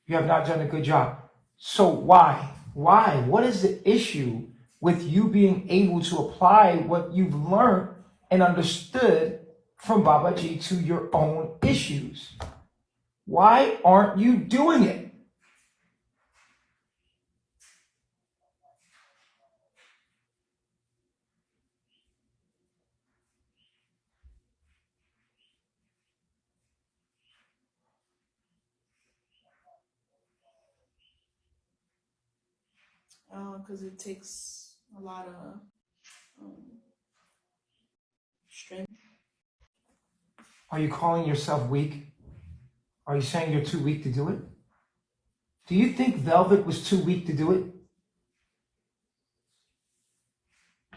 You have not done a good job. So why? Why? What is the issue with you being able to apply what you've learned and understood from Babaji to your own issues? Why aren't you doing it? Because it takes a lot of strength. Are you calling yourself weak? Are you saying you're too weak to do it? Do you think Velvet was too weak to do it?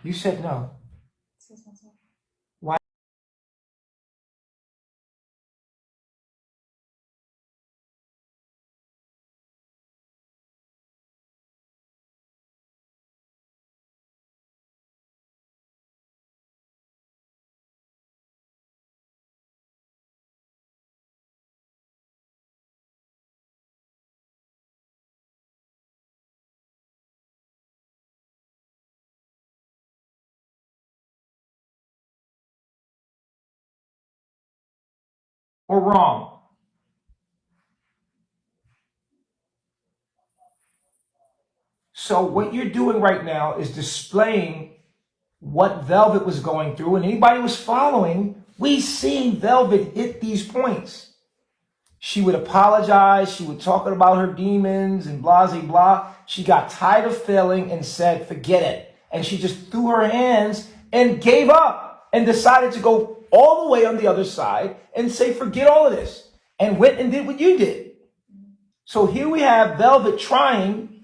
You said no. Why? Or wrong? So what you're doing right now is displaying what Velvet was going through, and anybody was following, we seen Velvet hit these points. She would apologize, she would talk about her demons and blah, blah, blah. She got tired of failing and said, forget it. And she just threw her hands and gave up and decided to go all the way on the other side and say, forget all of this, and went and did what you did. So here we have Velvet trying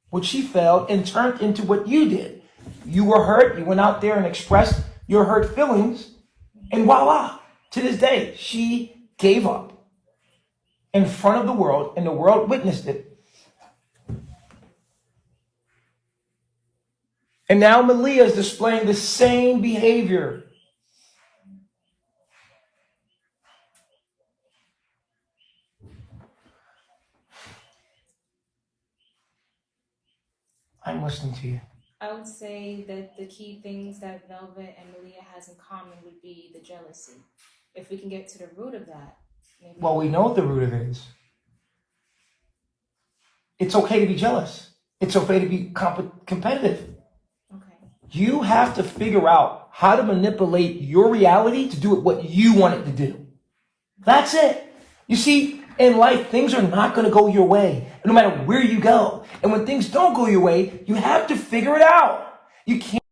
what she failed and turned into what you did. You were hurt. You went out there and expressed your hurt feelings. And voila, to this day, she gave up in front of the world, and the world witnessed it. And now Malia is displaying the same behavior. I'm listening to you. I would say that the key things that Velvet and Malia has in common would be the jealousy. If we can get to the root of that. Maybe. Well, we know what the root of it is. It's okay to be jealous. It's okay to be competitive. Okay. You have to figure out how to manipulate your reality to do it what you want it to do. That's it. You see, in life, things are not going to go your way, no matter where you go. And when things don't go your way, you have to figure it out. You can't.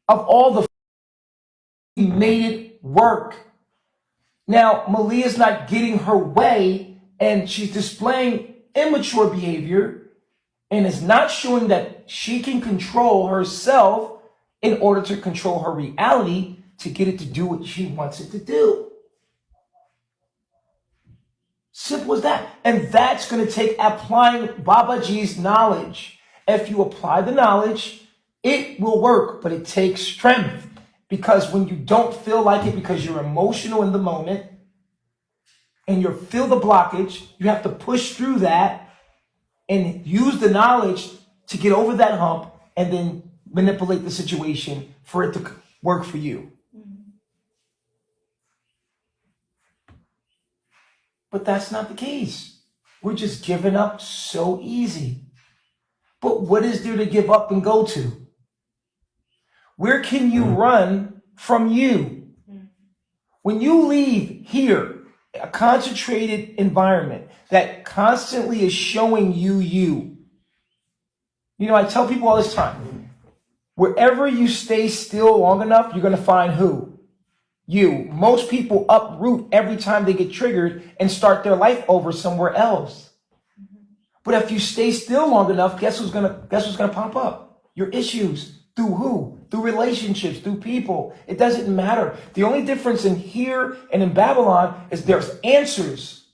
Of all the he made it work. Now, Malia's not getting her way, and she's displaying immature behavior and is not showing that she can control herself in order to control her reality to get it to do what she wants it to do. Simple as that. And that's going to take applying Babaji's knowledge. If you apply the knowledge, it will work, but it takes strength. Because when you don't feel like it because you're emotional in the moment and you feel the blockage, you have to push through that and use the knowledge to get over that hump and then manipulate the situation for it to work for you. But that's not the case. We're just giving up so easy. But what is there to give up and go to? Where can you run from you? When you leave here, a concentrated environment that constantly is showing you you. You know, I tell people all this time, wherever you stay still long enough, you're going to find who? You. Most people uproot every time they get triggered and start their life over somewhere else. But if you stay still long enough, guess what's gonna pop up? Your issues. Through who? Through through relationships, through people. It doesn't matter. The only difference in here and in Babylon is there's answers.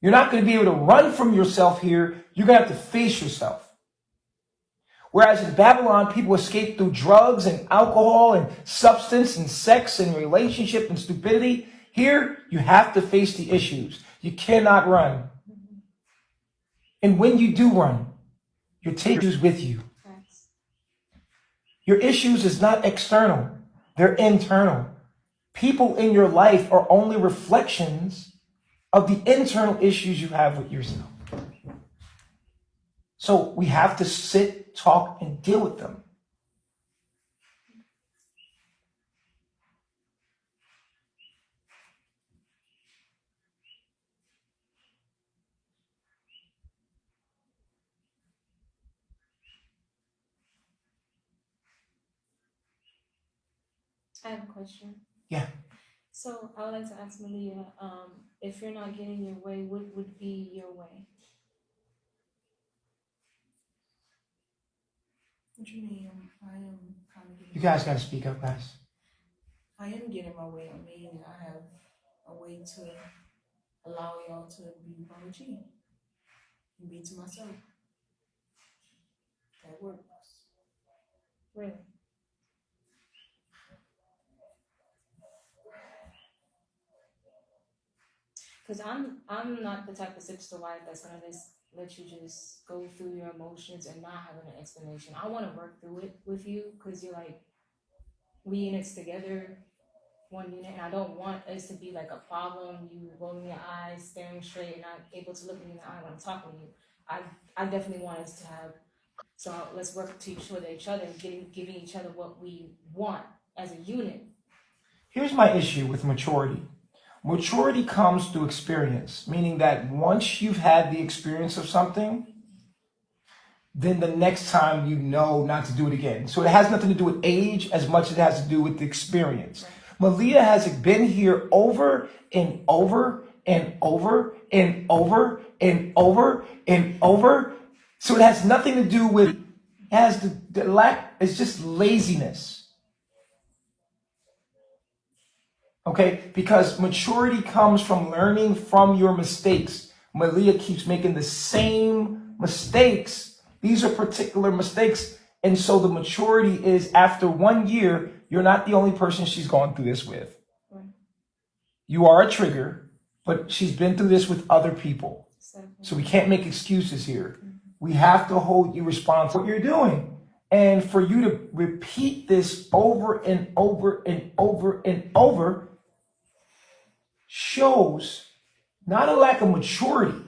You're not going to be able to run from yourself here. You're going to have to face yourself. Whereas in Babylon, people escape through drugs and alcohol and substance and sex and relationship and stupidity. Here, you have to face the issues. You cannot run. And when you do run, your issues with you. Facts. Your issues is not external. They're internal. People in your life are only reflections of the internal issues you have with yourself. So we have to sit, talk, and deal with them. I have a question. Yeah. So I would like to ask Malia, if you're not getting your way, what would be your way? What you mean? I am kind of getting. You guys got to speak up, guys. I am getting my way. I mean, I have a way to allow y'all to be Baba G and be to myself. That works. Really? Because I'm not the type of sister wife that's gonna just let you just go through your emotions and not having an explanation. I want to work through it with you because you're like we in it together, one unit, and I don't want us to be like a problem. You rolling your eyes, staring straight, and not able to look me in the eye when I'm talking to you. I definitely want us to have. So let's work to show each other and giving each other what we want as a unit. Here's my issue with maturity. Maturity comes through experience, meaning that once you've had the experience of something, then the next time you know not to do it again. So it has nothing to do with age as much as it has to do with the experience. Right. Malia has been here over and over and over and over and over and over. So it has nothing to do with, it has the lack, it's just laziness. Okay, because maturity comes from learning from your mistakes. Malia keeps making the same mistakes. These are particular mistakes. And so the maturity is after 1 year, you're not the only person she's gone through this with. You are a trigger, but she's been through this with other people. So we can't make excuses here. We have to hold you responsible for what you're doing. And for you to repeat this over and over and over and over shows not a lack of maturity,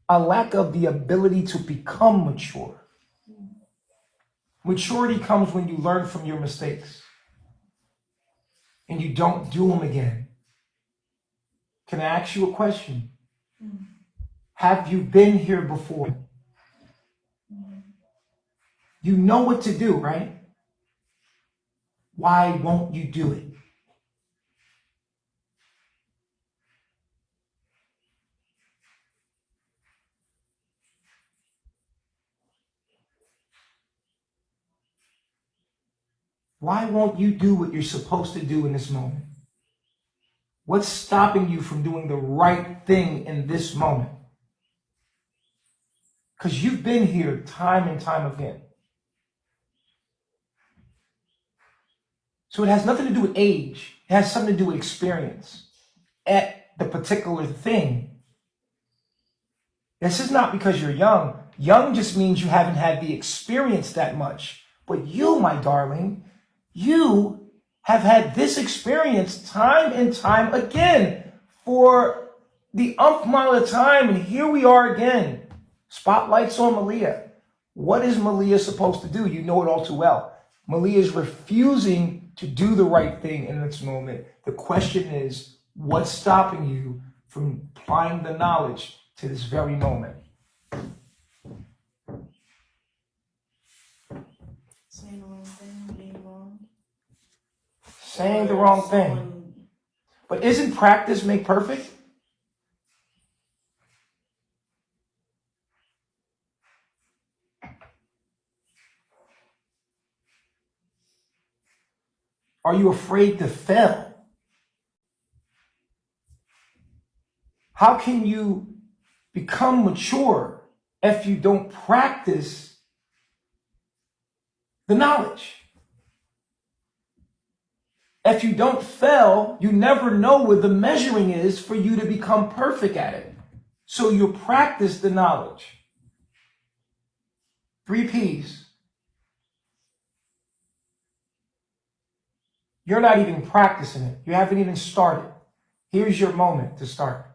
a lack of the ability to become mature. Maturity comes when you learn from your mistakes and you don't do them again. Can I ask you a question? Have you been here before? You know what to do, right? Why won't you do it? Why won't you do what you're supposed to do in this moment? What's stopping you from doing the right thing in this moment? Because you've been here time and time again. So it has nothing to do with age. It has something to do with experience at the particular thing. This is not because you're young. Young just means you haven't had the experience that much. But you, my darling, you have had this experience time and time again for the umpth amount of time, and here we are again. Spotlights on Malia. What is Malia supposed to do? You know it all too well. Malia is refusing to do the right thing in this moment. The question is, what's stopping you from applying the knowledge to this very moment? Saying the wrong thing, being wrong. Saying the wrong thing. But isn't practice make perfect? Are you afraid to fail? How can you become mature if you don't practice the knowledge? If you don't fail, you never know where the measuring is for you to become perfect at it. So you practice the knowledge. 3 P's. You're not even practicing it. You haven't even started. Here's your moment to start.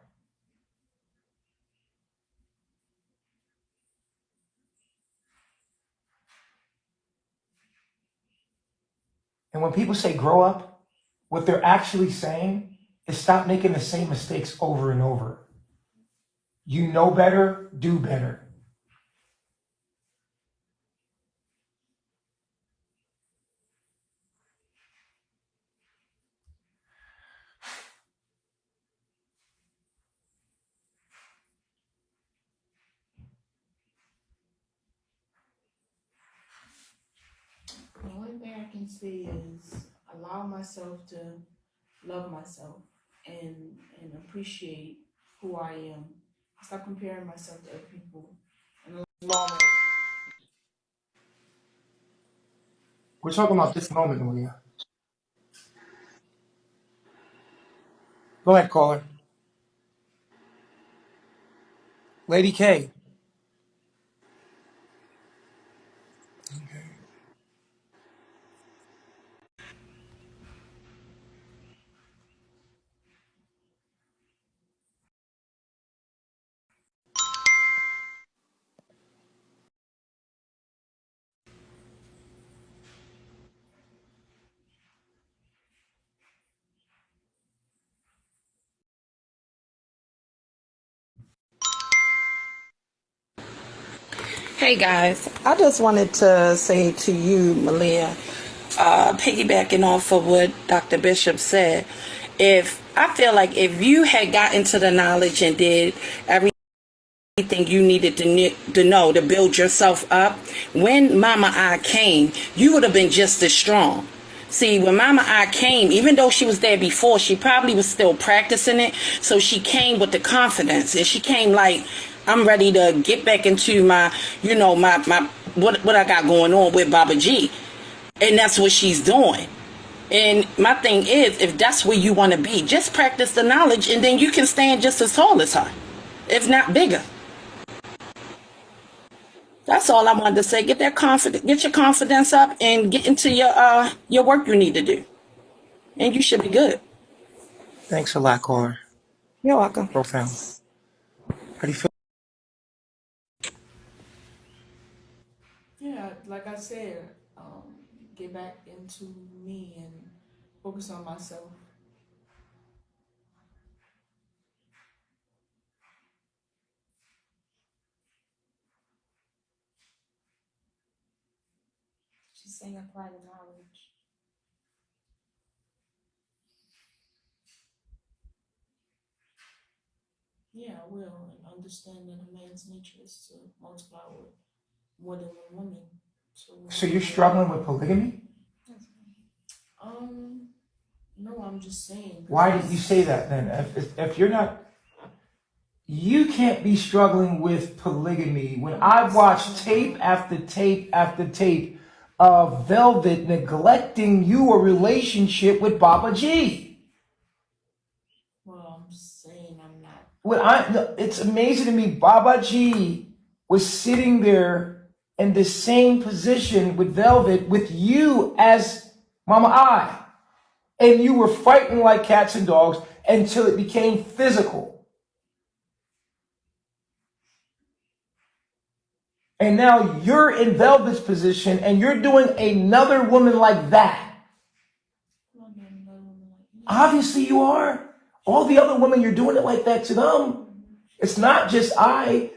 And when people say grow up, what they're actually saying is stop making the same mistakes over and over. You know better, do better. The only thing I can say is allow myself to love myself and appreciate who I am. Stop comparing myself to other people. And allow We're talking about this moment, Maria. Go ahead, caller. Lady K. Hey guys, I just wanted to say to you, Malia, piggybacking off of what Dr. Bishop said, I feel like if you had gotten to the knowledge and did everything you needed to know to build yourself up, when Mama I came, you would have been just as strong. See, when Mama I came, even though she was there before, she probably was still practicing it. So she came with the confidence, and she came like, I'm ready to get back into my what I got going on with Baba G. And that's what she's doing. And my thing is, if that's where you want to be, just practice the knowledge, and then you can stand just as tall as her, if not bigger. That's all I wanted to say. Get your confidence up, and get into your work you need to do, and you should be good. Thanks a lot, caller. You're welcome. Profound. How do you feel? Yeah, like I said, get back into me and focus on myself. She's saying apply the knowledge. Yeah, I will. And understand that a man's nature is to multiply with more than one woman. So you're struggling with polygamy? No, I'm just saying. Why did you say that then? If you're not, you can't be struggling with polygamy. When I watch tape after tape after tape of Velvet neglecting your relationship with Baba G. Well, I'm saying I'm not. It's amazing to me. Baba G was sitting there in the same position with Velvet, with you as Mama I. And you were fighting like cats and dogs until it became physical. And now you're in Velvet's position and you're doing another woman like that. Obviously you are. All the other women, you're doing it like that to them. It's not just I.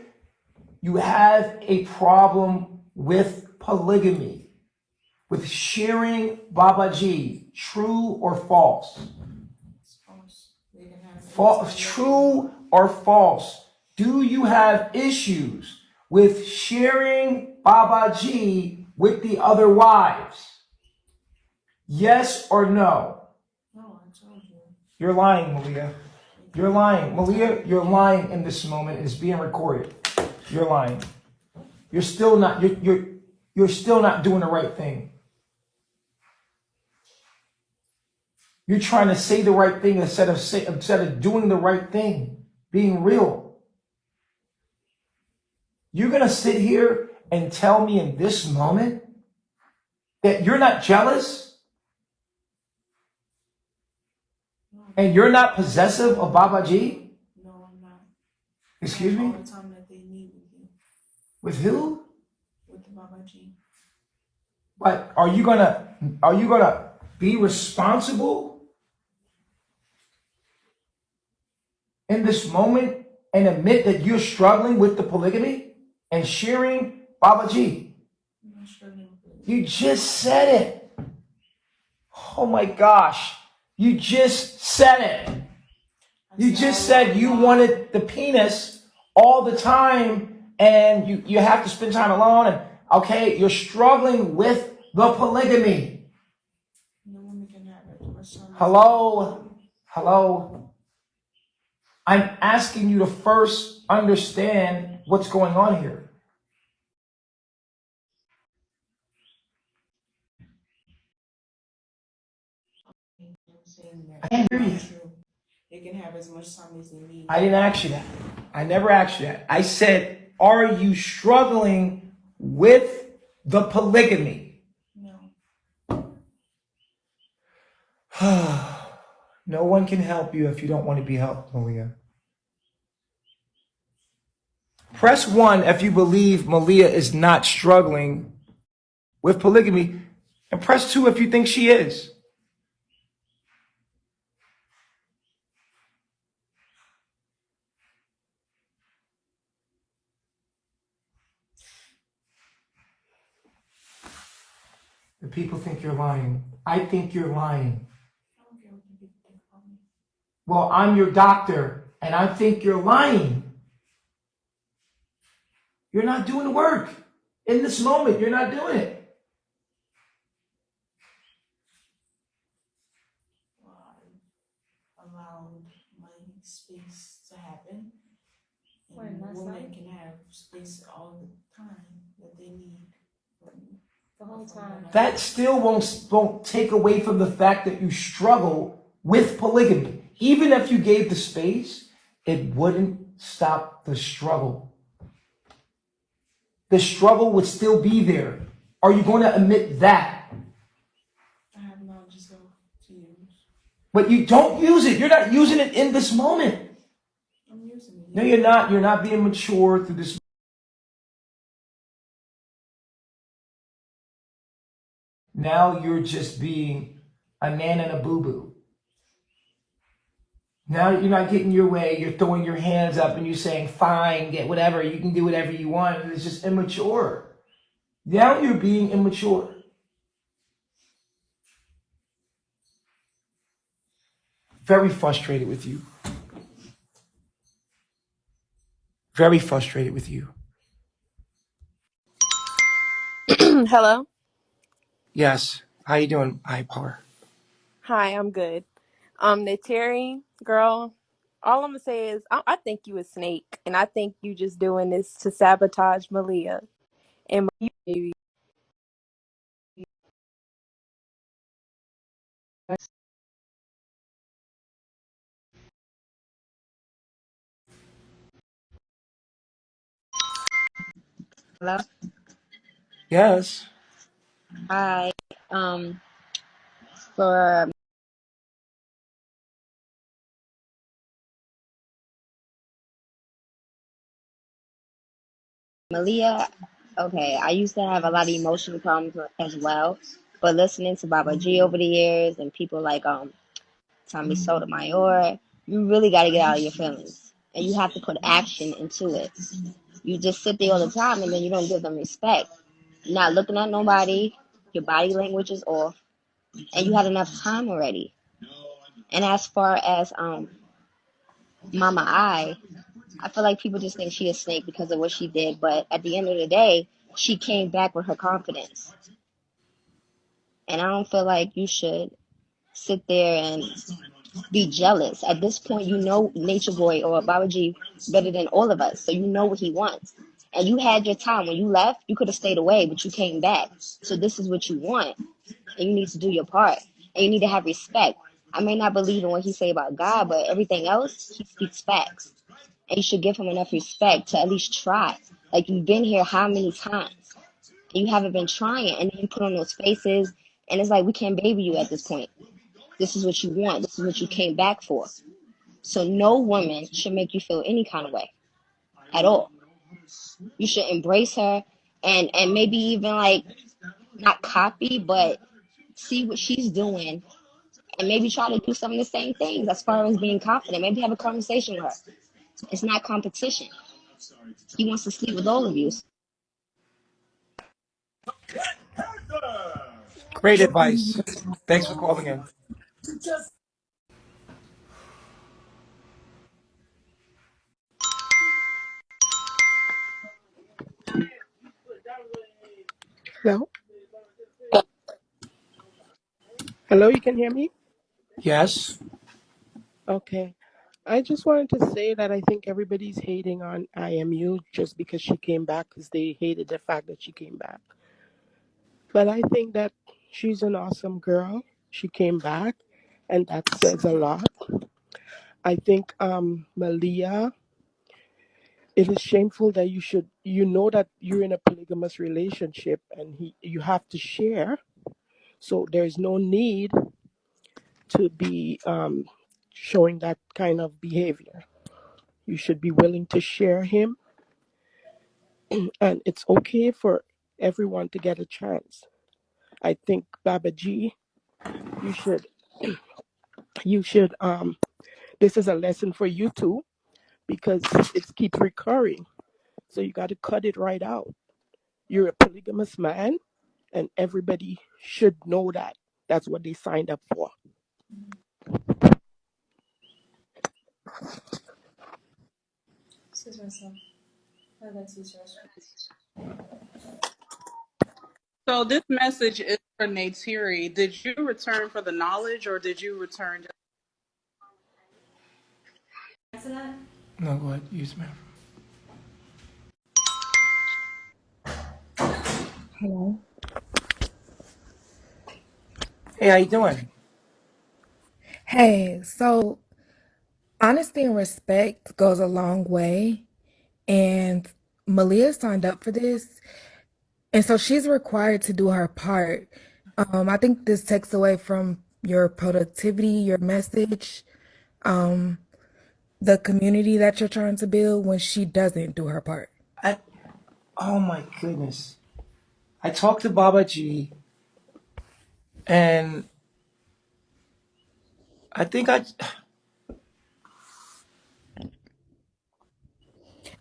You have a problem with polygamy, with sharing Baba G. True or false? False. True or false? Do you have issues with sharing Baba G with the other wives? Yes or no? No, I told you. You're lying, Malia. You're lying. Malia, you're lying in this moment. It's being recorded. You're lying. You're still not you're still not doing the right thing. You're trying to say the right thing instead of doing the right thing, being real. You're going to sit here and tell me in this moment that you're not jealous No, and you're not possessive of Babaji? no, I'm not. Excuse All me? the time that they need with you, With who? with the Babaji. But are you gonna be responsible in this moment and admit that you're struggling with the polygamy and sharing Babaji? I'm not struggling with it. You just said it. Oh my gosh. You just said it. You just said you wanted the penis all the time and you have to spend time alone and okay, you're struggling with the polygamy. No woman can have it. My son- Hello? Hello? I'm asking you to first understand what's going on here. I'm saying that I can't hear you. it's true. They can have as much time as they need. I didn't ask you that. I never asked you that. I said, are you struggling with the polygamy? No. No one can help you if you don't want to be helped, Malia. Press 1 if you believe Malia is not struggling with polygamy, and press 2 if you think she is. The people think you're lying. I think you're lying. I don't care what the people think about me. Well, I'm your doctor, and I think you're lying. You're not doing the work. In this moment, you're not doing it. Well, I allowed my space to happen. When And last women night? can have space all the time that they need. The whole time. That still won't take away from the fact that you struggle with polygamy. Even if you gave the space, it wouldn't stop the struggle. The struggle would still be there. Are you going to admit that? I have knowledge as well to use. But you don't use it. You're not using it in this moment. I'm using it. No, you're not. You're not being mature through this. Now you're just being a nan and a boo-boo. Now you're not getting your way. You're throwing your hands up and you're saying, fine, get whatever. You can do whatever you want. It's just immature. Now you're being immature. Very frustrated with you. Very frustrated with you. Hello. Yes. How you doing, Ipar? Hi, I'm good. Nateri, girl, all I'm gonna say is I think you a snake, and I think you just doing this to sabotage Malia. And you, Hello. Yes. Hi. For Malia, okay, I used to have a lot of emotional problems as well, but listening to Baba G over the years and people like Tommy Sotomayor, you really got to get out of your feelings, and you have to put action into it. You just sit there all the time, and then you don't give them respect. You're not looking at nobody. Your body language is off, and you had enough time already. And as far as Mama I feel like people just think she a snake because of what she did, but at the end of the day, she came back with her confidence. And I don't feel like you should sit there and be jealous. At this point, you know Nature Boy or Baba G better than all of us, so you know what he wants. And you had your time. When you left, you could have stayed away, but you came back. So this is what you want, and you need to do your part. And you need to have respect. I may not believe in what he say about God, but everything else, he speaks facts. And you should give him enough respect to at least try. Like, you've been here how many times? And you haven't been trying, and then you put on those faces, and it's like, we can't baby you at this point. This is what you want. This is what you came back for. So no woman should make you feel any kind of way at all. You should embrace her and maybe even like not copy, but see what she's doing and maybe try to do some of the same things as far as being confident. Maybe have a conversation with her. It's not competition. He wants to sleep with all of you. Great advice. Thanks for calling in. Hello? Hello, you can hear me? Yes. Okay. I just wanted to say that I think everybody's hating on IMU just because she came back because they hated the fact that she came back. But I think that she's an awesome girl. She came back, and that says a lot. I think, Malia, it is shameful that you know that you're in a polygamous relationship and you have to share. So there's no need to be showing that kind of behavior. You should be willing to share him, and it's okay for everyone to get a chance. I think Baba G, you should you should this is a lesson for you too because it keeps recurring. So you got to cut it right out. You're a polygamous man, and everybody should know that. That's what they signed up for. Excuse myself. I got to use the restroom. So this message is for Neytiri. Did you return for the knowledge or did you return? Answer that? No, go ahead. Use ma'am. Hello. Hey, how you doing? Hey, so honesty and respect goes a long way, and Malia signed up for this, and so she's required to do her part. I think this takes away from your productivity, your message, the community that you're trying to build when she doesn't do her part. Oh my goodness. I talked to Baba G, and I think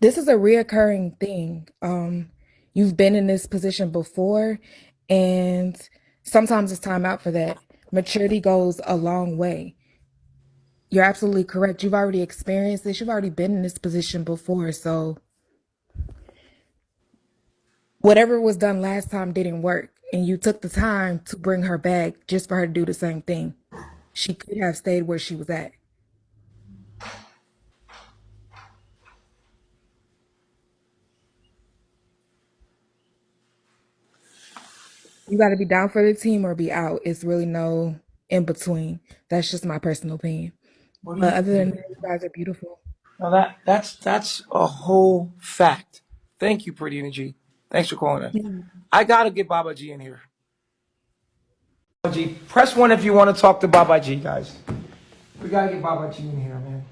This is a reoccurring thing. You've been in this position before, and sometimes it's time out for that. Maturity goes a long way. You're absolutely correct. You've already experienced this. You've already been in this position before. So whatever was done last time didn't work. And you took the time to bring her back just for her to do the same thing. She could have stayed where she was at. You got to be down for the team or be out. It's really no in between. That's just my personal opinion. what do But you other than that, you guys are beautiful. no that's a whole fact. Thank you, Pretty Energy. Thanks for calling in. Yeah. I gotta get Baba G in here. Baba G, press one if you want to talk to Baba G, guys. We gotta get Baba G in here, man.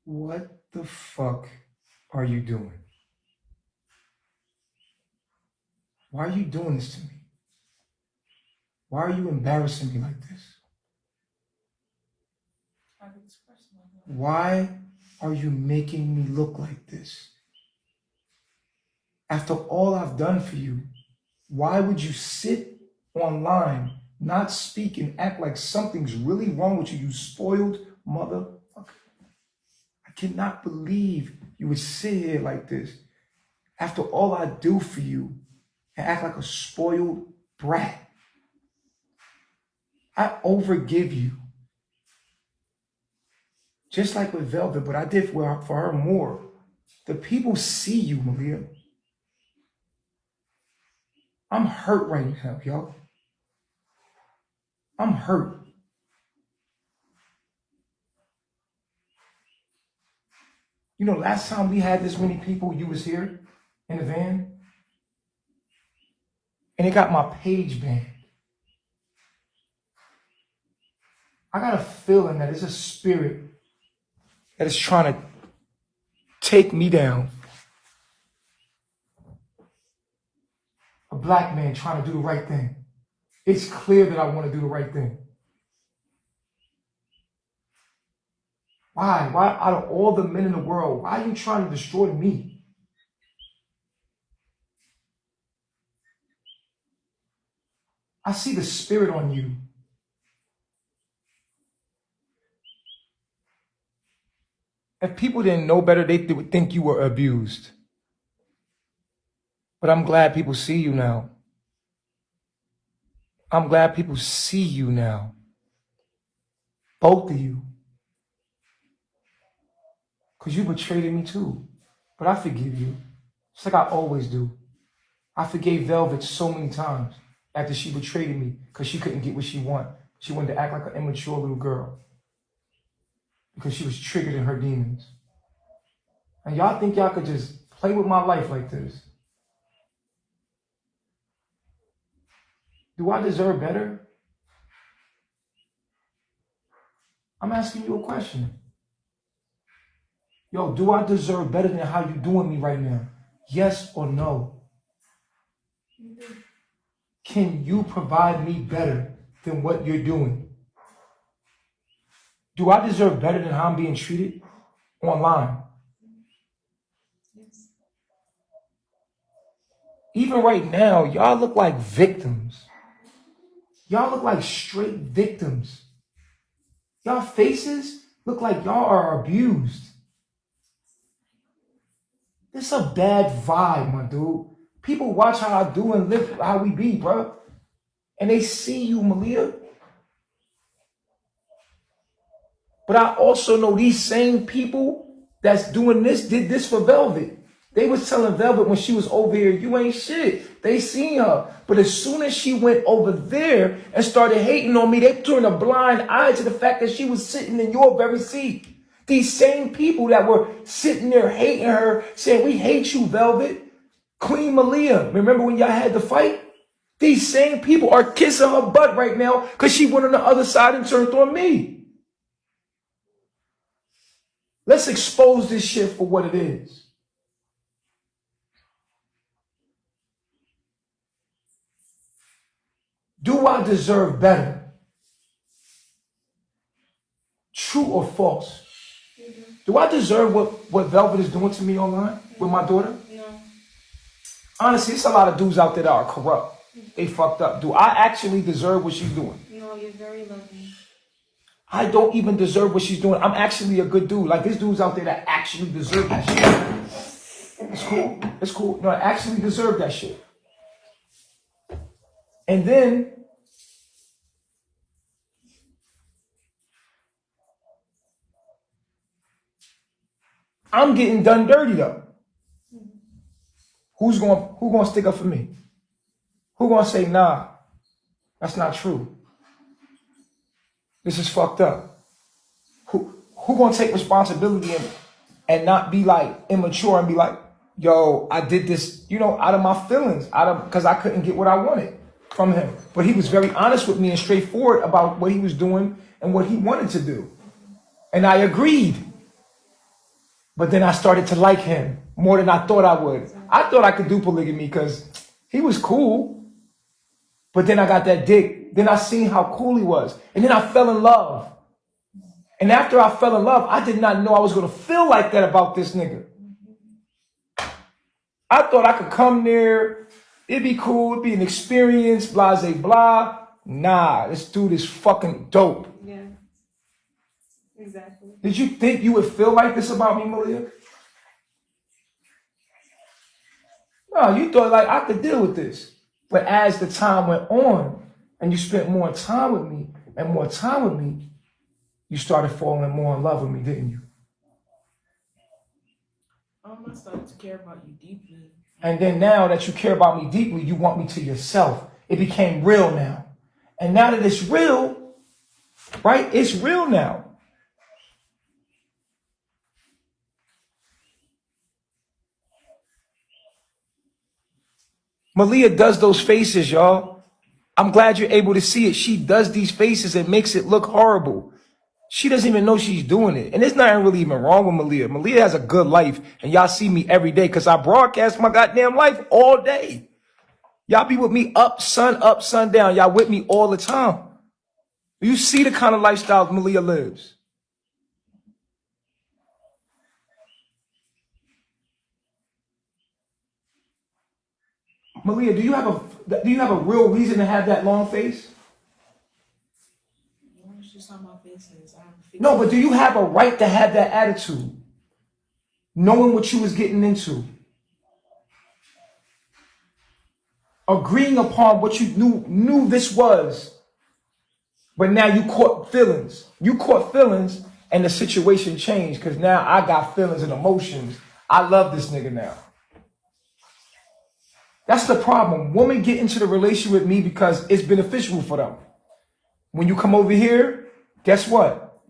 What the fuck are you doing? Why are you doing this to me? Why are you embarrassing me like this? Why are you making me look like this? After all I've done for you, why would you sit online, not speak and act like something's really wrong with you, you spoiled motherfucker? I cannot believe you would sit here like this after all I do for you and act like a spoiled brat. I overgive you. Just like with Velvet, but I did for her more. The people see you, Malia. I'm hurt right now, yo. I'm hurt. You know, last time we had this many people, you was here in the van, and it got my page banned. I got a feeling that it's a spirit that is trying to take me down. A black man trying to do the right thing. It's clear that I want to do the right thing. Why? Why, out of all the men in the world, why are you trying to destroy me? I see the spirit on you. If people didn't know better, they would think you were abused. But I'm glad people see you now. I'm glad people see you now. Both of you. Because you betrayed me too. But I forgive you. Just like I always do. I forgave Velvet so many times after she betrayed me because she couldn't get what she wanted. She wanted to act like an immature little girl because she was triggered in her demons. And y'all think y'all could just play with my life like this? Do I deserve better? I'm asking you a question. Yo, do I deserve better than how you doing me right now? Yes or no? Can you provide me better than what you're doing? Do I deserve better than how I'm being treated online? Even right now, y'all look like victims. Y'all look like straight victims. Y'all faces look like y'all are abused. It's a bad vibe, my dude. People watch how I do and live how we be, bro. And they see you, Malia. But I also know these same people that's doing this did this for Velvet. They was telling Velvet when she was over here, you ain't shit. They seen her. But as soon as she went over there and started hating on me, they turned a blind eye to the fact that she was sitting in your very seat. These same people that were sitting there hating her, saying, we hate you, Velvet. Queen Malia, remember when y'all had the fight? These same people are kissing her butt right now because she went on the other side and turned on me. Let's expose this shit for what it is. Do I deserve better? True or false? Do I deserve what Velvet is doing to me online with my daughter? No. Honestly, there's a lot of dudes out there that are corrupt. They fucked up. Do I actually deserve what she's doing? No, you're very loving. I don't even deserve what she's doing. I'm actually a good dude. Like, there's dudes out there that actually deserve that shit. It's cool. It's cool. No, I actually deserve that shit. And then I'm getting done dirty though. Who gonna stick up for me? Who gonna say, nah, that's not true? This is fucked up. Who gonna take responsibility and not be like immature and be like, yo, I did this, out of my feelings, because I couldn't get what I wanted from him. But he was very honest with me and straightforward about what he was doing and what he wanted to do. And I agreed. But then I started to like him more than I thought I would. I thought I could do polygamy because he was cool. But then I got that dick. Then I seen how cool he was. And then I fell in love. And after I fell in love, I did not know I was going to feel like that about this nigga. I thought I could come there, it'd be cool, it'd be an experience, blah, blah, blah. Nah, this dude is fucking dope. Yeah. Exactly. Did you think you would feel like this about me, Malia? No, you thought like I could deal with this. But as the time went on and you spent more time with me and more time with me, you started falling more in love with me, didn't you? I started to care about you deeply. And then now that you care about me deeply, you want me to yourself. It became real now. And now that it's real, right? It's real now. Malia does those faces, y'all. I'm glad you're able to see it. She does these faces and makes it look horrible. She doesn't even know she's doing it. And there's nothing really even wrong with Malia. Malia has a good life. And y'all see me every day because I broadcast my goddamn life all day. Y'all be with me up, sun down. Y'all with me all the time. You see the kind of lifestyle Malia lives. Malia, do you have a real reason to have that long face? No, it's just how my face is. I haven't fixed No, but do you have a right to have that attitude? Knowing what you was getting into. Agreeing upon what you knew this was. But now you caught feelings. You caught feelings and the situation changed because now I got feelings and emotions. I love this nigga now. That's the problem. Women get into the relationship with me because it's beneficial for them. When you come over here, guess what?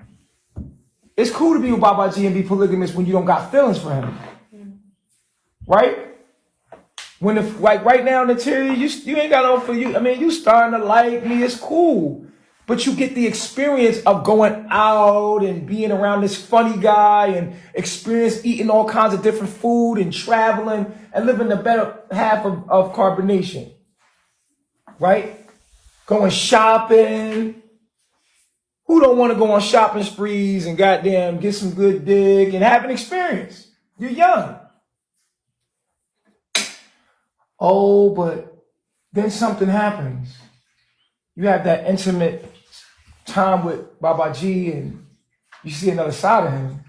It's cool to be with Baba G and be polygamous when you don't got feelings for him. Right? When like right now, Natalia, you ain't got no for you. I mean, you starting to like me. It's cool. But you get the experience of going out and being around this funny guy and experience eating all kinds of different food and traveling and living the better half of carbonation. Right? Going shopping. Who don't want to go on shopping sprees and goddamn get some good dick and have an experience? You're young. Oh, but then something happens. You have that intimate time with Baba G and you see another side of him,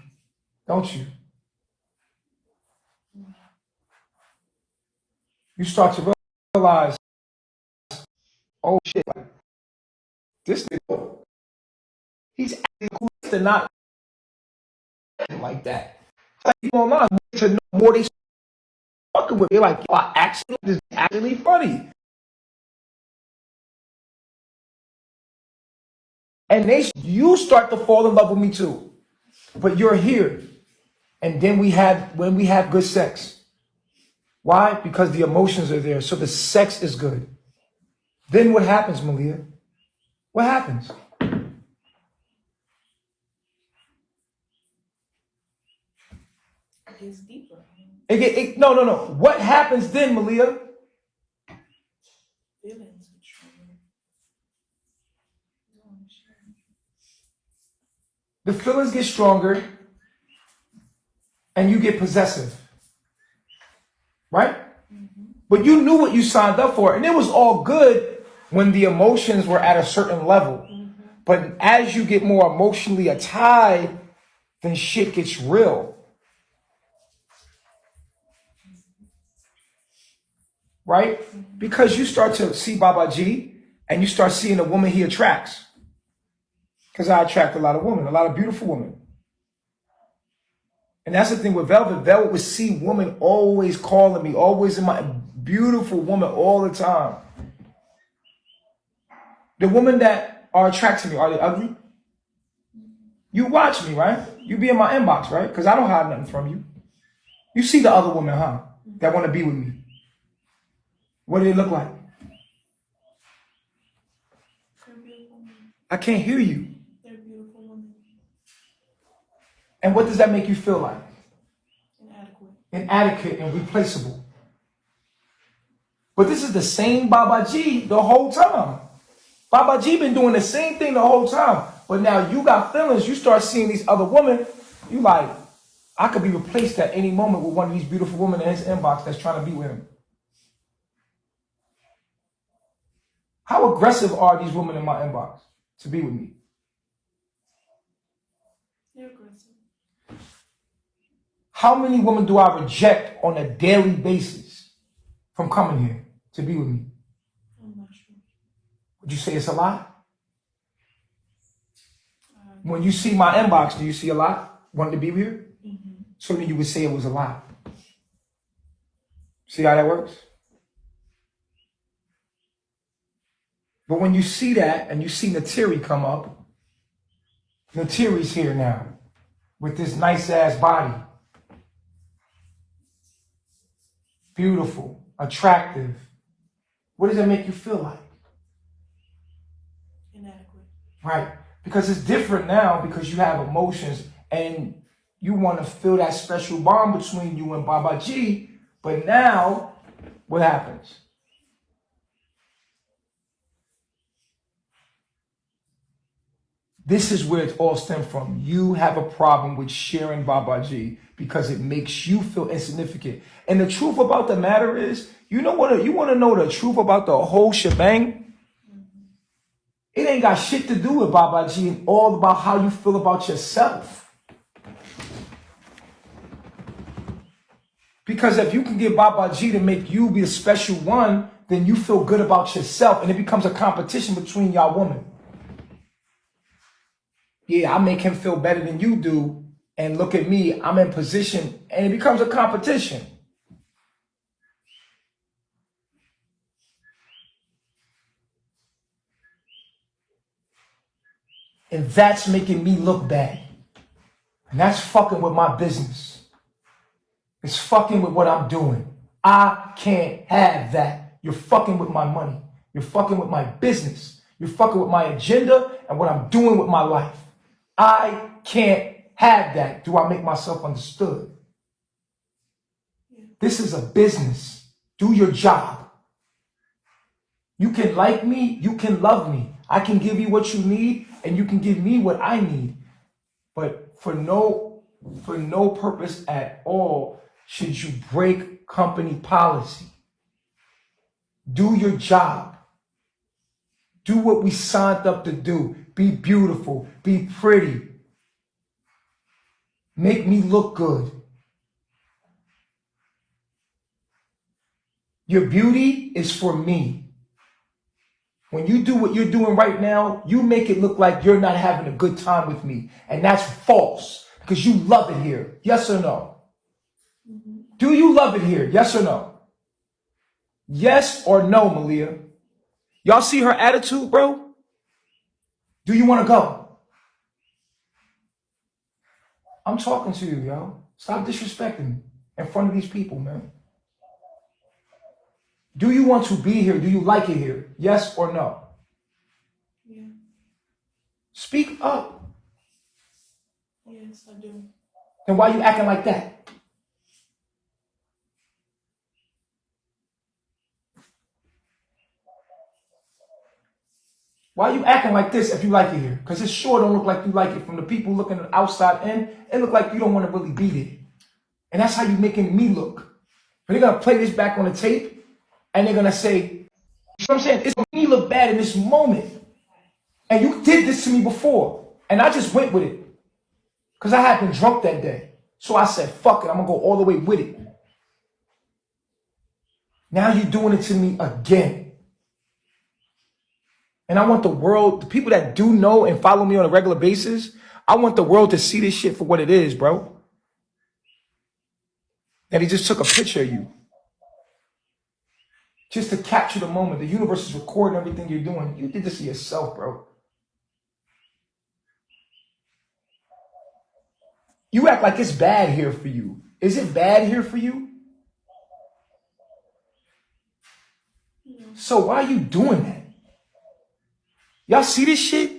don't you? You start to realize, oh shit, like, this nigga, he's acting cool to not like that. Like you online to know more they fucking with me. Like, yo, this is actually funny. And you start to fall in love with me too. But you're here. And then when we have good sex. Why? Because the emotions are there. So the sex is good. Then what happens, Malia? What happens? It gets deeper. No. What happens then, Malia? Feelings are stronger. The feelings get stronger and you get possessive. Right? Mm-hmm. But you knew what you signed up for. And it was all good when the emotions were at a certain level. Mm-hmm. But as you get more emotionally tied, then shit gets real. Right? Mm-hmm. Because you start to see Baba G and you start seeing the woman he attracts. Because I attract a lot of women, a lot of beautiful women. And that's the thing with Velvet. Velvet would see women always calling me, always in my beautiful woman all the time. The women that are attracted to me, are they ugly? You watch me, right? You be in my inbox, right? Because I don't hide nothing from you. You see the other women, huh? That want to be with me. What do they look like? I can't hear you. They're beautiful women. And what does that make you feel like? Inadequate. Inadequate and replaceable. But this is the same Baba G the whole time. Baba G been doing the same thing the whole time. But now you got feelings. You start seeing these other women. You like, I could be replaced at any moment with one of these beautiful women in his inbox that's trying to be with him. How aggressive are these women in my inbox to be with me? They're aggressive. How many women do I reject on a daily basis from coming here to be with me? I'm not sure. Would you say it's a lot? When you see my inbox, do you see a lot wanting to be here? Mm-hmm. So then you would say it was a lot. See how that works? But when you see that and you see Natiri come up, Natiri's here now with this nice ass body. Beautiful, attractive. What does that make you feel like? Inadequate. Right? Because it's different now because you have emotions and you want to feel that special bond between you and Baba G. But now, what happens? This is where it all stems from. You have a problem with sharing Baba G because it makes you feel insignificant. And the truth about the matter is, you know what? You want to know the truth about the whole shebang? It ain't got shit to do with Baba G and all about how you feel about yourself. Because if you can get Baba G to make you be a special one, then you feel good about yourself and it becomes a competition between y'all women. Yeah, I make him feel better than you do, and look at me, I'm in position, and it becomes a competition. And that's making me look bad. And that's fucking with my business. It's fucking with what I'm doing. I can't have that. You're fucking with my money. You're fucking with my business. You're fucking with my agenda and what I'm doing with my life. I can't have that. Do I make myself understood? This is a business. Do your job. You can like me. You can love me. I can give you what you need and you can give me what I need. But for no purpose at all should you break company policy. Do your job. Do what we signed up to do. Be beautiful. Be pretty. Make me look good. Your beauty is for me. When you do what you're doing right now, you make it look like you're not having a good time with me. And that's false because you love it here. Yes or no? Mm-hmm. Do you love it here? Yes or no? Yes or no, Malia? Y'all see her attitude, bro? Do you want to go? I'm talking to you, yo. Stop disrespecting me in front of these people, man. Do you want to be here? Do you like it here? Yes or no? Yeah. Speak up. Yes, I do. Then why are you acting like that? Why are you acting like this if you like it here? Because it sure don't look like you like it. From the people looking outside in, it look like you don't want to really be there. And that's how you making me look. But they're going to play this back on the tape, and they're going to say, you know what I'm saying? It's making me look bad in this moment. And you did this to me before. And I just went with it. Because I had been drunk that day. So I said, fuck it, I'm going to go all the way with it. Now you're doing it to me again. And I want the world, the people that do know and follow me on a regular basis, I want the world to see this shit for what it is, bro. That he just took a picture of you. Just to capture the moment. The universe is recording everything you're doing. You did this to yourself, bro. You act like it's bad here for you. Is it bad here for you? So why are you doing that? Y'all see this shit?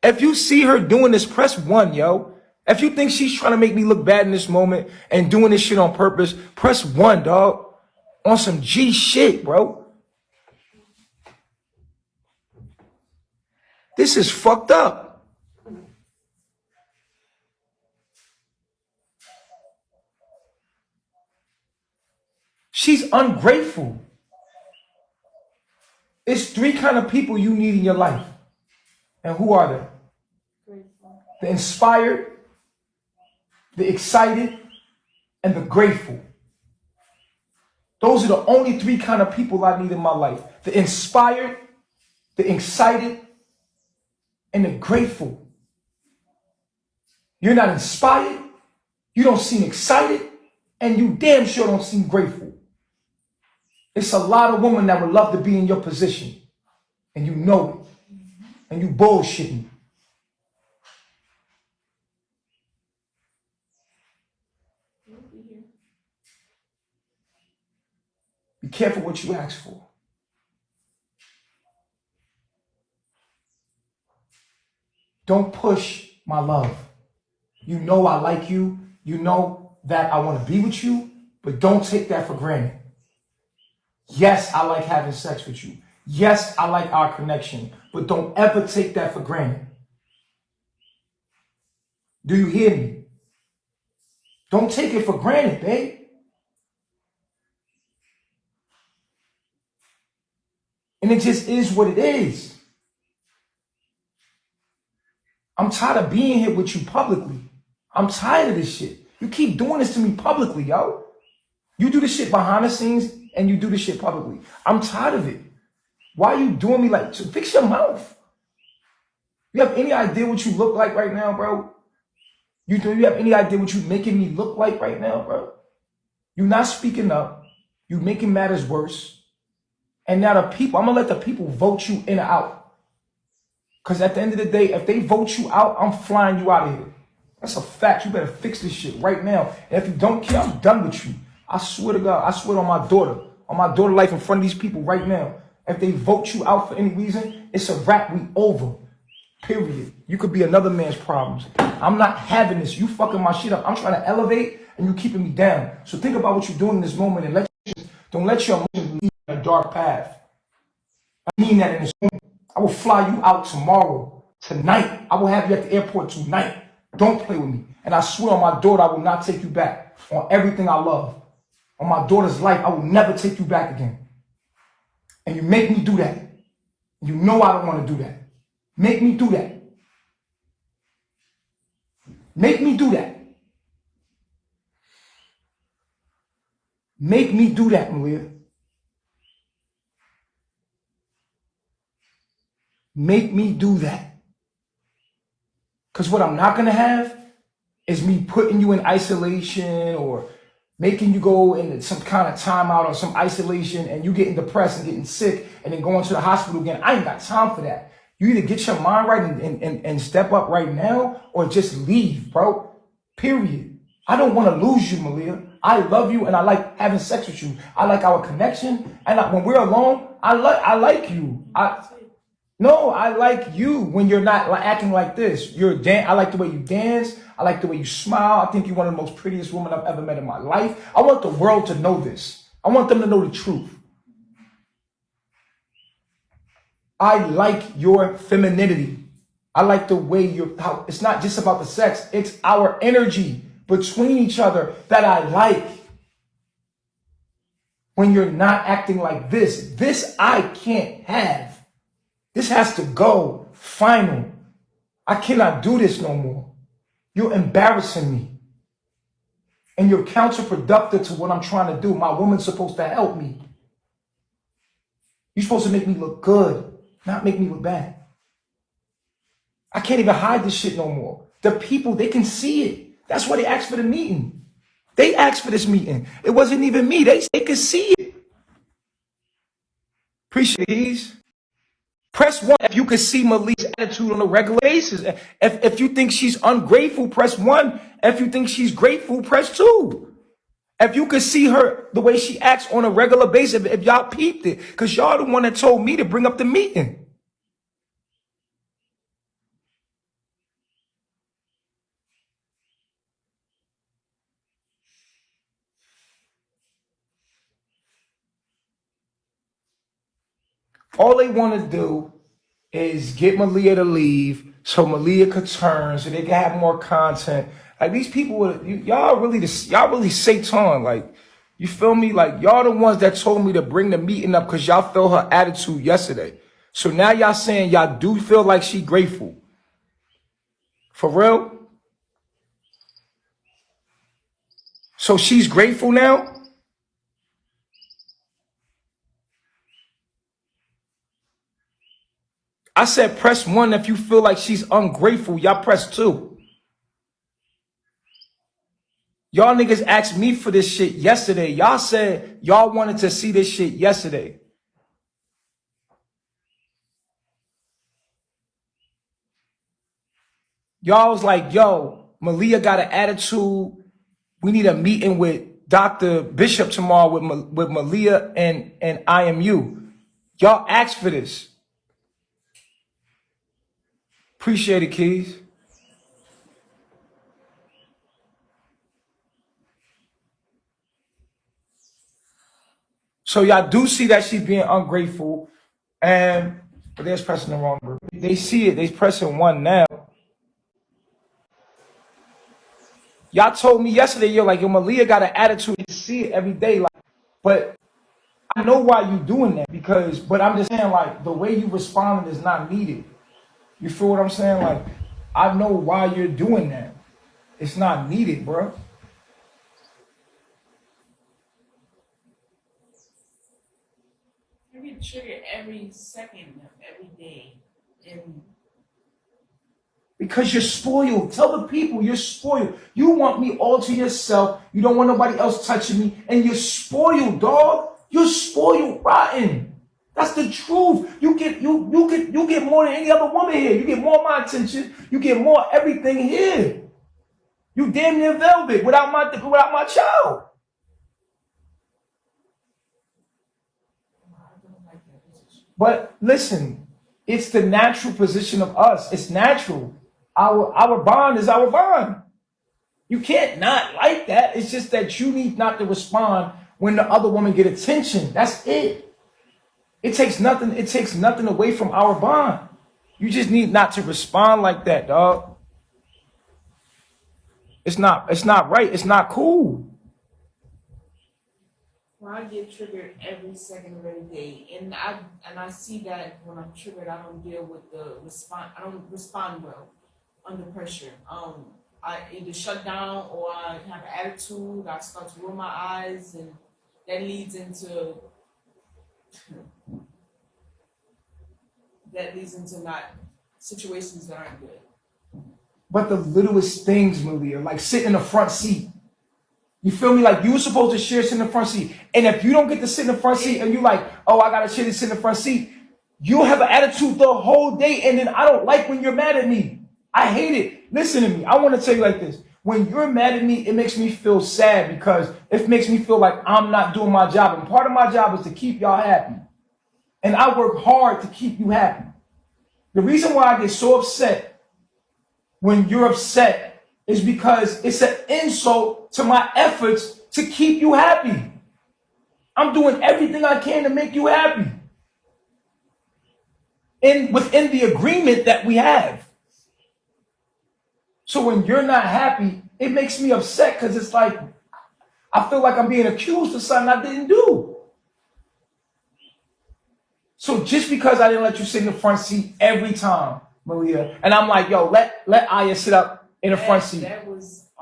If you see her doing this, press 1, yo. If you think she's trying to make me look bad in this moment and doing this shit on purpose, press 1, dog. On some G shit, bro. This is fucked up. She's ungrateful. It's 3 kind of people you need in your life. And who are they? Grateful. The inspired, the excited, and the grateful. Those are the only 3 kind of people I need in my life. The inspired, the excited, and the grateful. You're not inspired, you don't seem excited, and you damn sure don't seem grateful. It's a lot of women that would love to be in your position, and you know it, and you bullshitting. Be careful what you ask for. Don't push my love. You know I like you. You know that I want to be with you, but don't take that for granted. Yes, I like having sex with you. Yes, I like our connection, but don't ever take that for granted. Do you hear me? Don't take it for granted, babe. And it just is what it is. I'm tired of being here with you publicly. I'm tired of this shit. You keep doing this to me publicly, yo. You do this shit behind the scenes and you do this shit publicly. I'm tired of it. Why are you doing me like, so fix your mouth. You have any idea what you look like right now, bro? You have any idea what you making me look like right now, bro? You're not speaking up. You're making matters worse. And now the people, I'm gonna let the people vote you in or out. Because at the end of the day, if they vote you out, I'm flying you out of here. That's a fact. You better fix this shit right now. And if you don't care, I'm done with you. I swear to God, I swear on my daughter life in front of these people right now. If they vote you out for any reason, it's a wrap. We over. Period. You could be another man's problems. I'm not having this. You fucking my shit up. I'm trying to elevate and you keeping me down. So think about what you're doing in this moment and don't let your emotions lead you in a dark path. I mean that in this moment. I will fly you out tomorrow, tonight. I will have you at the airport tonight. Don't play with me. And I swear on my daughter, I will not take you back. On everything I love. On my daughter's life, I will never take you back again. And you make me do that. You know I don't want to do that. Make me do that. Make me do that. Make me do that, Malia. Make me do that. Because what I'm not going to have is me putting you in isolation or making you go into some kind of timeout or some isolation and you getting depressed and getting sick and then going to the hospital again. I ain't got time for that. You either get your mind right and step up right now or just leave, bro. Period. I don't want to lose you, Malia. I love you and I like having sex with you. I like our connection. And when we're alone, I like you. I like you when you're not acting like this. I like the way you dance. I like the way you smile. I think you're one of the most prettiest women I've ever met in my life. I want the world to know this. I want them to know the truth. I like your femininity. I like the way how it's not just about the sex. It's our energy between each other that I like. When you're not acting like this I can't have. This has to go. Final. I cannot do this no more. You're embarrassing me. And you're counterproductive to what I'm trying to do. My woman's supposed to help me. You're supposed to make me look good, not make me look bad. I can't even hide this shit no more. The people, they can see it. That's why they asked for the meeting. They asked for this meeting. It wasn't even me. They could see it. Appreciate these. Press 1 if you can see Malia's attitude on a regular basis. If you think she's ungrateful, press 1. If you think she's grateful, press 2. If you can see her, the way she acts on a regular basis, if y'all peeped it, because y'all the one that told me to bring up the meeting. All they want to do is get Malia to leave so Malia could turn so they can have more content. Like these people, y'all really Satan. Like You feel me? Like, y'all the ones that told me to bring the meeting up because y'all felt her attitude yesterday. So now y'all saying y'all do feel like she grateful. For real? So she's grateful now? I said press 1 if you feel like she's ungrateful. Y'all press 2. Y'all niggas asked me for this shit yesterday. Y'all said y'all wanted to see this shit yesterday. Y'all was like, yo, Malia got an attitude. We need a meeting with Dr. Bishop tomorrow with Malia and IMU. Y'all asked for this. Appreciate it, Keys. So y'all do see that she's being ungrateful, but they're pressing the wrong button. They see it. They pressing 1 now. Y'all told me yesterday, yo, Malia got an attitude. You see it every day, but I know why you doing that but I'm just saying, the way you responded is not needed. You feel what I'm saying? I know why you're doing that. It's not needed, bro. You get triggered every second of every day, and Because you're spoiled. Tell the people you're spoiled. You want me all to yourself. You don't want nobody else touching me. And you're spoiled, dog. You're spoiled rotten. That's the truth. You get more than any other woman here. You get more of my attention. You get more everything here. You damn near Velvet without my child. But listen, it's the natural position of us. It's natural. Our bond is our bond. You can't not like that. It's just that you need not to respond when the other woman get attention. That's it. It takes nothing away from our bond. You just need not to respond like that, dog. It's not right. It's not cool. well, I get triggered every second of every day, and I see that when I'm triggered, I don't deal with the response. I don't respond well under pressure. I either shut down or I have an attitude. I start to roll my eyes, and that leads into not situations that aren't good. But the littlest things, Malia, like sit in the front seat. You feel me? Like you were supposed to share sit in the front seat. And if you don't get to sit in the front seat and you like, oh, I gotta share to sit in the front seat, you'll have an attitude the whole day. And then I don't like when you're mad at me. I hate it. Listen to me. I want to tell you like this. When you're mad at me, it makes me feel sad because it makes me feel like I'm not doing my job. And part of my job is to keep y'all happy. And I work hard to keep you happy. The reason why I get so upset when you're upset is because it's an insult to my efforts to keep you happy. I'm doing everything I can to make you happy. And within the agreement that we have. So when you're not happy, it makes me upset because it's like, I feel like I'm being accused of something I didn't do. So just because I didn't let you sit in the front seat every time, Malia, and I'm like, yo, let Aya sit up in the front seat.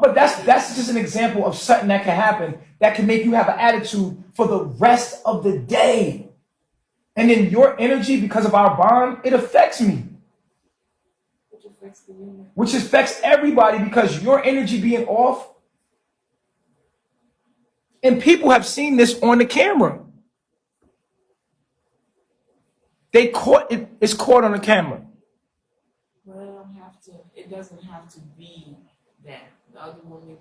But that's just an example of something that can happen that can make you have an attitude for the rest of the day. And then your energy, because of our bond, it affects me. Which affects everybody because your energy being off. And people have seen this on the camera. They caught it. It's caught on the camera. Well, it doesn't have to be that. The other woman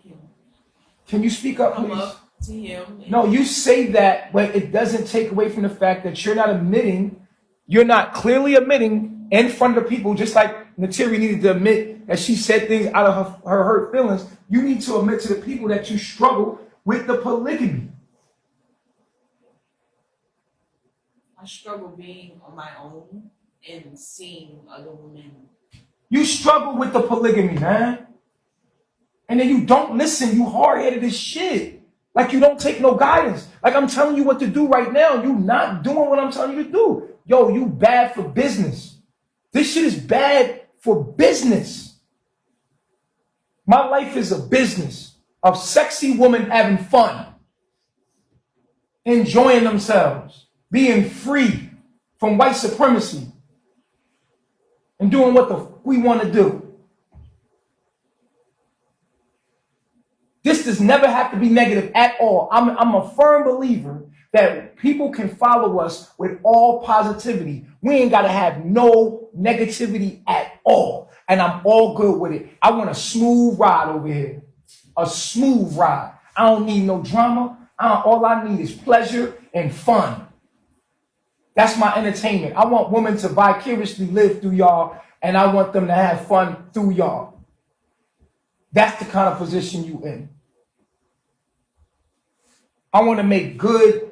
Can you speak up, come please? up to him. No, you say that, but it doesn't take away from the fact that you're not clearly admitting in front of the people, just like Natiri needed to admit that she said things out of her hurt feelings. You need to admit to the people that you struggle with the polygamy. I struggle being on my own and seeing other women. You struggle with the polygamy, man. And then you don't listen. You hard-headed as shit. Like you don't take no guidance. Like I'm telling you what to do right now. You not doing what I'm telling you to do. Yo, you bad for business. This shit is bad for business. My life is a business of sexy women having fun, enjoying themselves, being free from white supremacy, and doing what the we want to do. This does never have to be negative at all. I'm a firm believer that people can follow us with all positivity. We ain't got to have no negativity at all. And I'm all good with it. I want a smooth ride over here. A smooth ride. I don't need no drama. All I need is pleasure and fun. That's my entertainment. I want women to vicariously live through y'all, and I want them to have fun through y'all. That's the kind of position you in. I want to make good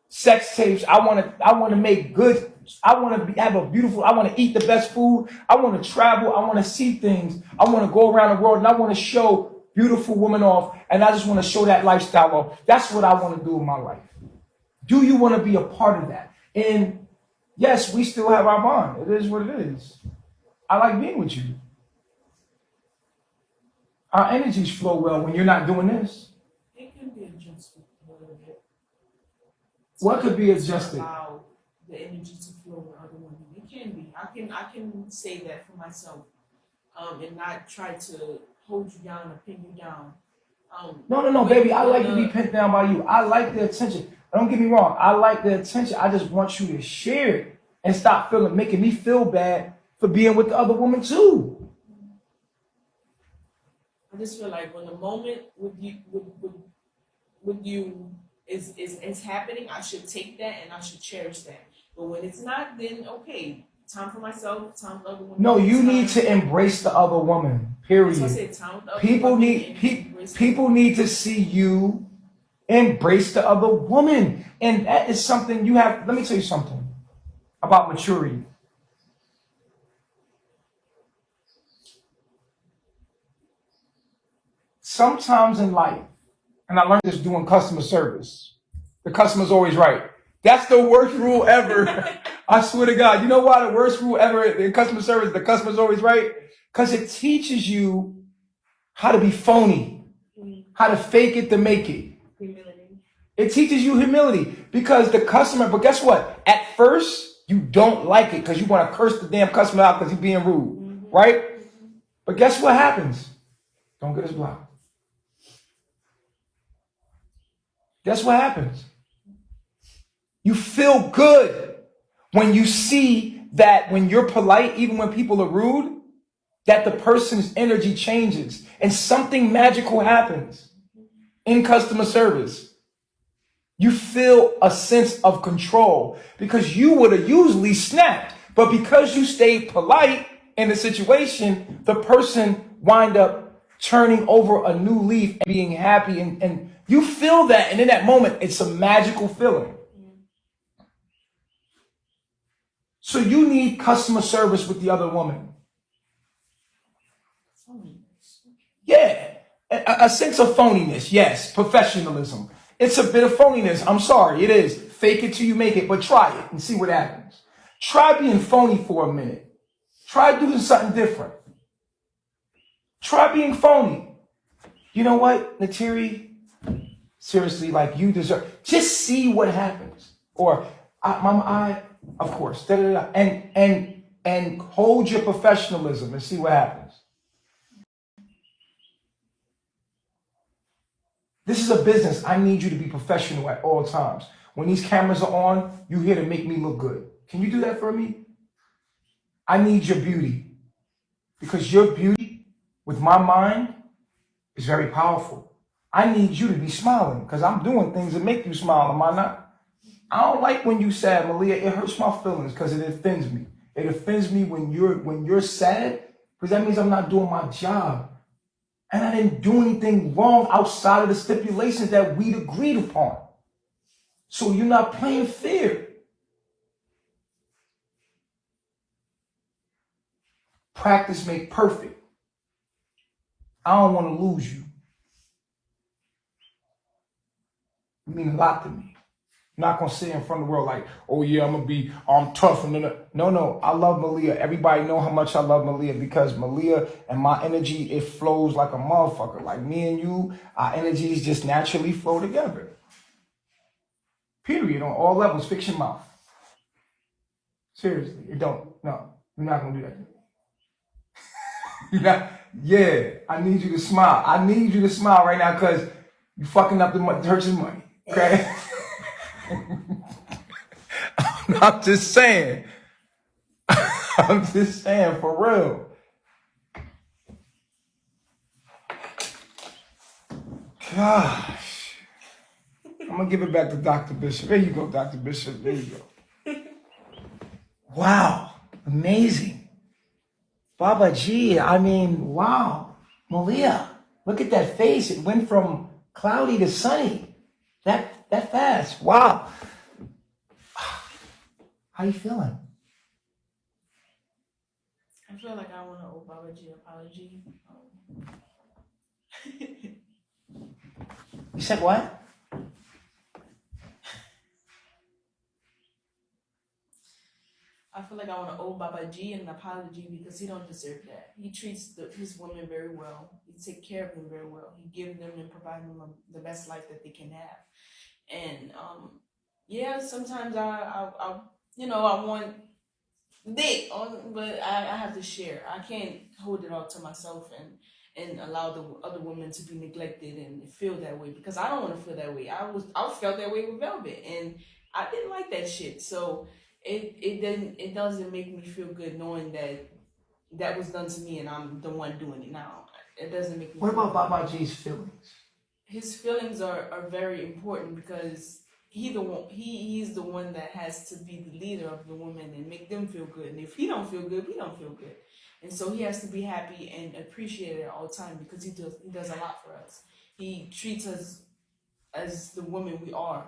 sex tapes. I want to make good. I want to have a beautiful. I want to eat the best food. I want to travel. I want to see things. I want to go around the world, and I want to show beautiful women off. And I just want to show that lifestyle off. That's what I want to do in my life. Do you want to be a part of that? And yes, we still have our bond. It is what it is. I like being with you. Our energies flow well when you're not doing this. It can be adjusted a little bit. What could be adjusted? Allow the energy to flow with other women. It can be. I can say that for myself, and not try to hold you down or pin you down. No, baby. I like to be pinned down by you. I like the attention. Don't get me wrong. I like the attention. I just want you to share it and stop making me feel bad for being with the other woman too. I just feel like when the moment with you is happening, I should take that and I should cherish that. But when it's not, then okay, time for myself, time for other women. No, you need to embrace the other woman. Period. That's what I said, time with other People women need and embrace people need to see you embrace the other woman, and that is something you have. Let me tell you something about maturity. Sometimes in life, and I learned this doing customer service, the customer's always right. That's the worst rule ever. I swear to God. You know why the worst rule ever in customer service, the customer's always right? Because it teaches you how to be phony, how to fake it to make it. humility. It teaches you humility because the customer, but guess what? At first, you don't like it because you want to curse the damn customer out because he's being rude, right? But guess what happens? Don't get us blocked. Guess what happens? You feel good when you see that when you're polite, even when people are rude, that the person's energy changes and something magical happens in customer service. You feel a sense of control because you would have usually snapped, but because you stayed polite in the situation, the person wind up turning over a new leaf and being happy, and you feel that, and in that moment, it's a magical feeling. So you need customer service with the other woman. Yeah, a sense of phoniness, yes, professionalism. It's a bit of phoniness. I'm sorry, it is. Fake it till you make it, but try it and see what happens. Try being phony for a minute. Try doing something different. Try being phony. You know what, Natiri? Seriously, like you deserve. Just see what happens. Or, Mama, of course, and hold your professionalism and see what happens. This is a business. I need you to be professional at all times. When these cameras are on, you're here to make me look good. Can you do that for me? I need your beauty. Because your beauty, with my mind, is very powerful. I need you to be smiling because I'm doing things that make you smile, am I not? I don't like when you sad, Malia. It hurts my feelings because it offends me. It offends me when you're sad because that means I'm not doing my job. And I didn't do anything wrong outside of the stipulations that we'd agreed upon. So you're not playing fair. Practice make perfect. I don't want to lose you. It means a lot to me. I'm not gonna sit in front of the world like, oh yeah, I'm tough and no. I love Malia. Everybody know how much I love Malia because Malia and my energy, it flows like a motherfucker. Like me and you, our energies just naturally flow together. Period. On all levels. Fix your mouth. Seriously, it don't. No, you're not gonna do that. You're not. Yeah, I need you to smile. I need you to smile right now because you fucking up the church's money. Okay. I'm just saying. I'm just saying for real. Gosh. I'm gonna give it back to Dr. Bishop. There you go, Dr. Bishop. There you go. Wow. Amazing. Baba G, I mean, wow. Malia, look at that face. It went from cloudy to sunny. That fast. Wow. How you feeling? I feel like I want to owe Baba G apology. You said what? I feel like I want to owe Baba G an apology because he don't deserve that. He treats his women very well. He take care of them very well. He gives them and provides them the best life that they can have. And yeah, sometimes I want dick, but I have to share. I can't hold it all to myself and allow the other women to be neglected and feel that way because I don't want to feel that way. I felt that way with Velvet and I didn't like that shit. So it doesn't make me feel good knowing that was done to me and I'm the one doing it now. It doesn't make me What feel about good. Baba G's feelings? His feelings are very important because he's the one that has to be the leader of the women and make them feel good. And if he don't feel good, we don't feel good. And so he has to be happy and appreciated all the time because he does a lot for us. He treats us as the women we are.